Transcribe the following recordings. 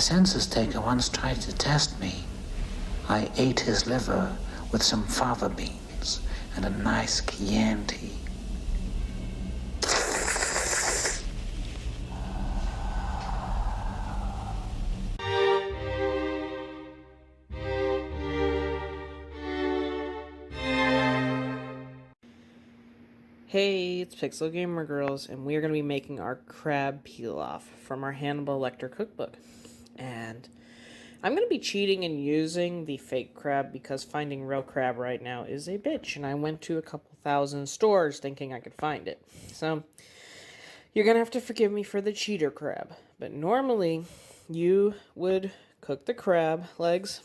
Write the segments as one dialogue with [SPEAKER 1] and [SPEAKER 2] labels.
[SPEAKER 1] census taker once tried to test me. I ate his liver with some fava beans and a nice Chianti.
[SPEAKER 2] Hey, it's Pixel Gamer Girls, and we are going to be making our crab pilaf from our Hannibal Lecter cookbook. And I'm going to be cheating and using the fake crab because finding real crab right now is a bitch. And I went to a couple thousand stores thinking I could find it. So, you're going to have to forgive me for the cheater crab. But normally, you would cook the crab legs,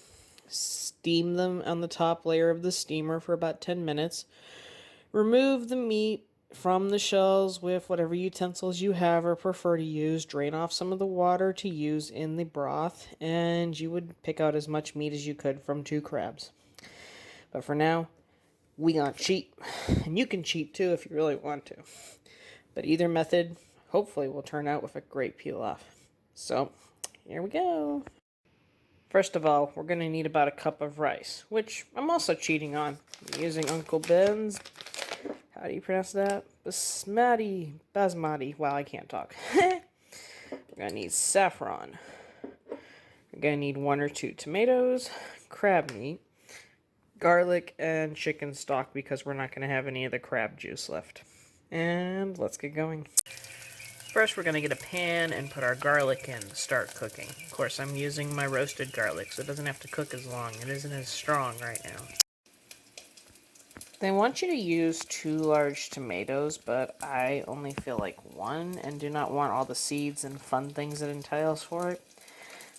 [SPEAKER 2] steam them on the top layer of the steamer for about 10 minutes, remove the meat from the shells with whatever utensils you have or prefer to use. Drain off some of the water to use in the broth, and you would pick out as much meat as you could from 2 crabs. But for now, we gonna cheat. And you can cheat too if you really want to. But either method, hopefully, will turn out with a great pilaf. So, here we go. First of all, we're going to need about a cup of rice, which I'm also cheating on. I'm using Uncle Ben's, how do you pronounce that? Basmati. Wow, I can't talk. We're going to need saffron. We're going to need 1 or 2 tomatoes, crab meat, garlic, and chicken stock because we're not going to have any of the crab juice left. And let's get going. First, we're going to get a pan and put our garlic in to start cooking. Of course, I'm using my roasted garlic, so it doesn't have to cook as long. It isn't as strong right now. They want you to use 2 large tomatoes, but I only feel like 1 and do not want all the seeds and fun things it entails for it.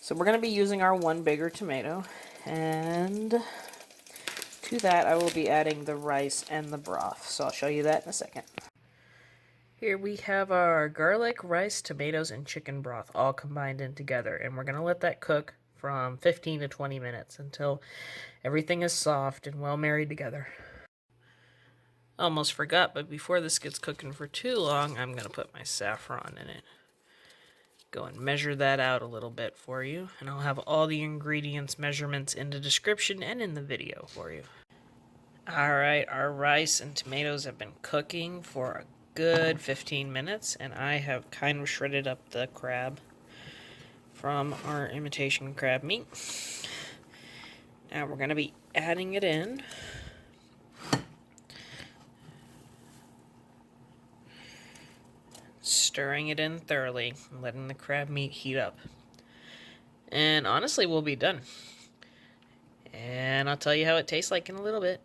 [SPEAKER 2] So we're going to be using our 1 bigger tomato, and to that I will be adding the rice and the broth. So I'll show you that in a second. Here we have our garlic, rice, tomatoes, and chicken broth all combined in together. And we're going to let that cook from 15 to 20 minutes until everything is soft and well married together. Almost forgot, but before this gets cooking for too long, I'm going to put my saffron in it. Go and measure that out a little bit for you. And I'll have all the ingredients measurements in the description and in the video for you. Alright, our rice and tomatoes have been cooking for a good 15 minutes, and I have kind of shredded up the crab from our imitation crab meat. Now we're going to be adding it in. Stirring it in thoroughly, and letting the crab meat heat up. And honestly, we'll be done. And I'll tell you how it tastes like in a little bit.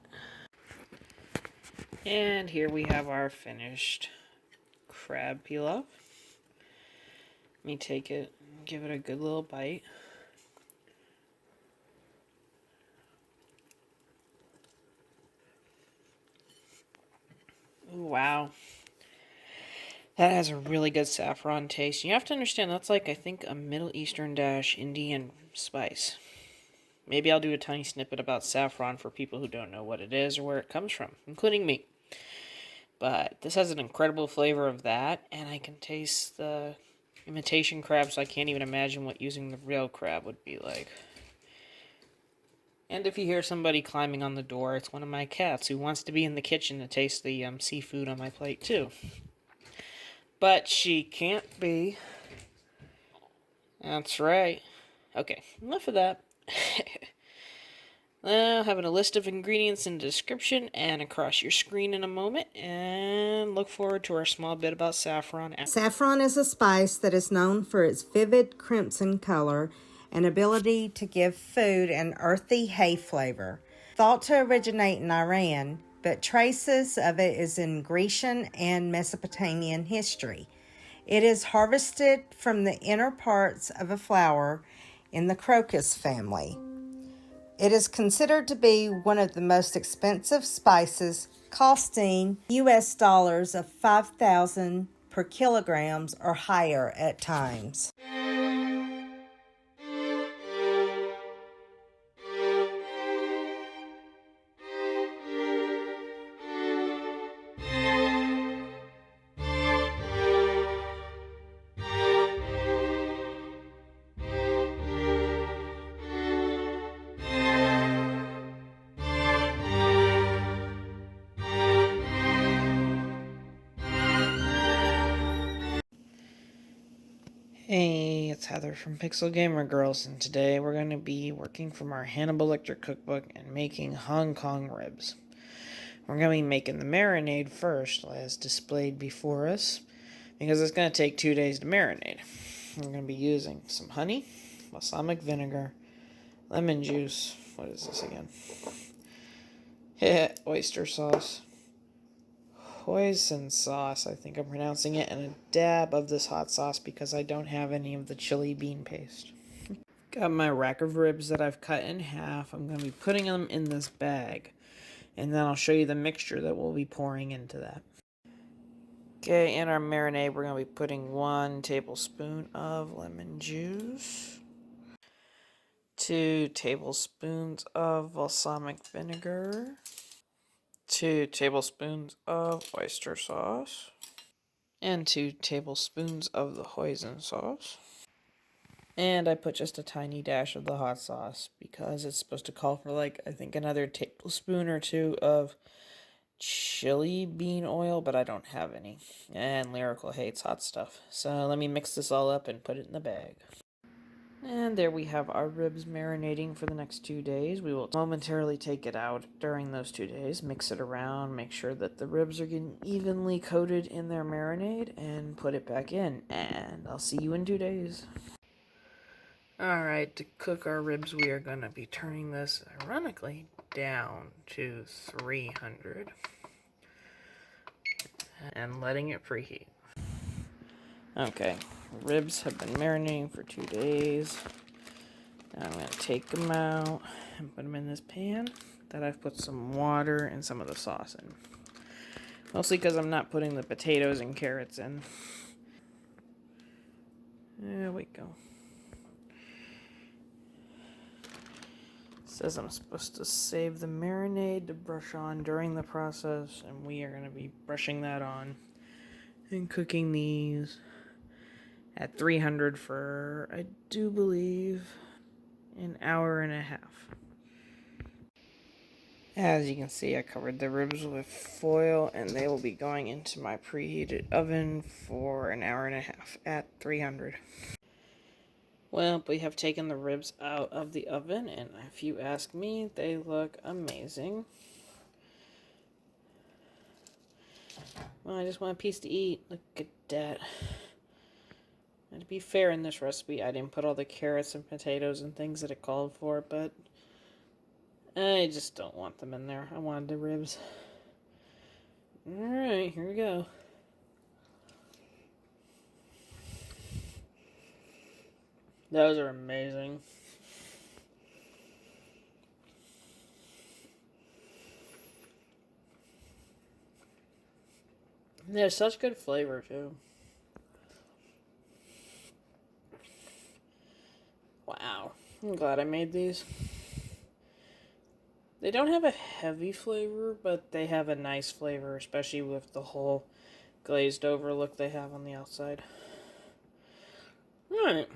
[SPEAKER 2] And here we have our finished crab pilaf. Let me take it and give it a good little bite. Ooh, wow. That has a really good saffron taste. You have to understand that's like, I think, a Middle Eastern dash Indian spice. Maybe I'll do a tiny snippet about saffron for people who don't know what it is or where it comes from, including me. But this has an incredible flavor of that, and I can taste the imitation crab, so I can't even imagine what using the real crab would be like. And if you hear somebody climbing on the door, it's one of my cats who wants to be in the kitchen to taste the seafood on my plate, too. But she can't be. That's right. Okay, enough of that. I'll have a list of ingredients in the description and across your screen in a moment, and look forward to our small bit about saffron.
[SPEAKER 3] Saffron is a spice that is known for its vivid crimson color and ability to give food an earthy hay flavor. Thought to originate in Iran, but traces of it is in Grecian and Mesopotamian history. It is harvested from the inner parts of a flower in the crocus family. It is considered to be one of the most expensive spices, costing US dollars of $5,000 per kilograms or higher at times.
[SPEAKER 2] Hey, it's Heather from Pixel Gamer Girls, and today we're going to be working from our Hannibal Lecter cookbook and making Hong Kong ribs. We're going to be making the marinade first, as displayed before us, because it's going to take 2 days to marinate. We're going to be using some honey, balsamic vinegar, lemon juice, what is this again? Oyster sauce, hoisin sauce, I think I'm pronouncing it, and a dab of this hot sauce because I don't have any of the chili bean paste. Got my rack of ribs that I've cut in half. I'm going to be putting them in this bag, and then I'll show you the mixture that we'll be pouring into that. Okay, in our marinade, we're going to be putting 1 tablespoon of lemon juice, 2 tablespoons of balsamic vinegar, 2 tablespoons of oyster sauce, and 2 tablespoons of the hoisin sauce. And I put just a tiny dash of the hot sauce because it's supposed to call for, like, I think another tablespoon or 2 of chili bean oil, but I don't have any. And Lyrical hates hot stuff. So let me mix this all up and put it in the bag. And there we have our ribs marinating for the next 2 days. We will momentarily take it out during those 2 days, mix it around, make sure that the ribs are getting evenly coated in their marinade, and put it back in. And I'll see you in 2 days. Alright, to cook our ribs, we are going to be turning this, ironically, down to 300 and letting it preheat. Okay, ribs have been marinating for 2 days. Now I'm going to take them out and put them in this pan that I've put some water and some of the sauce in. Mostly because I'm not putting the potatoes and carrots in. There we go. It says I'm supposed to save the marinade to brush on during the process, and we are going to be brushing that on and cooking these at 300 for, I do believe, an hour and a half. As you can see, I covered the ribs with foil, and they will be going into my preheated oven for an hour and a half at 300. Well, we have taken the ribs out of the oven, and if you ask me, they look amazing. Well, I just want a piece to eat. Look at that. And to be fair, in this recipe, I didn't put all the carrots and potatoes and things that it called for, but I just don't want them in there. I wanted the ribs. Alright, here we go. Those are amazing. They have such good flavor, too. Wow. I'm glad I made these. They don't have a heavy flavor, but they have a nice flavor, especially with the whole glazed over look they have on the outside. Alright.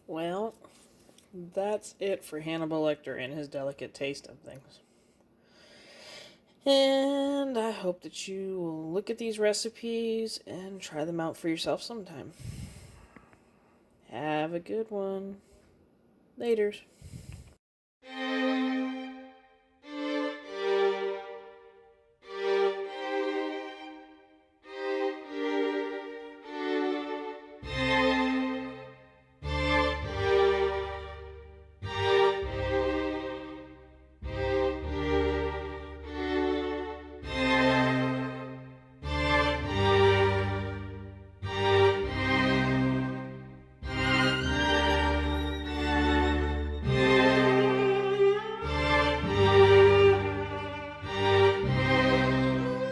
[SPEAKER 2] Well, that's it for Hannibal Lecter and his delicate taste of things. And I hope that you will look at these recipes and try them out for yourself sometime. Have a good one. Laters.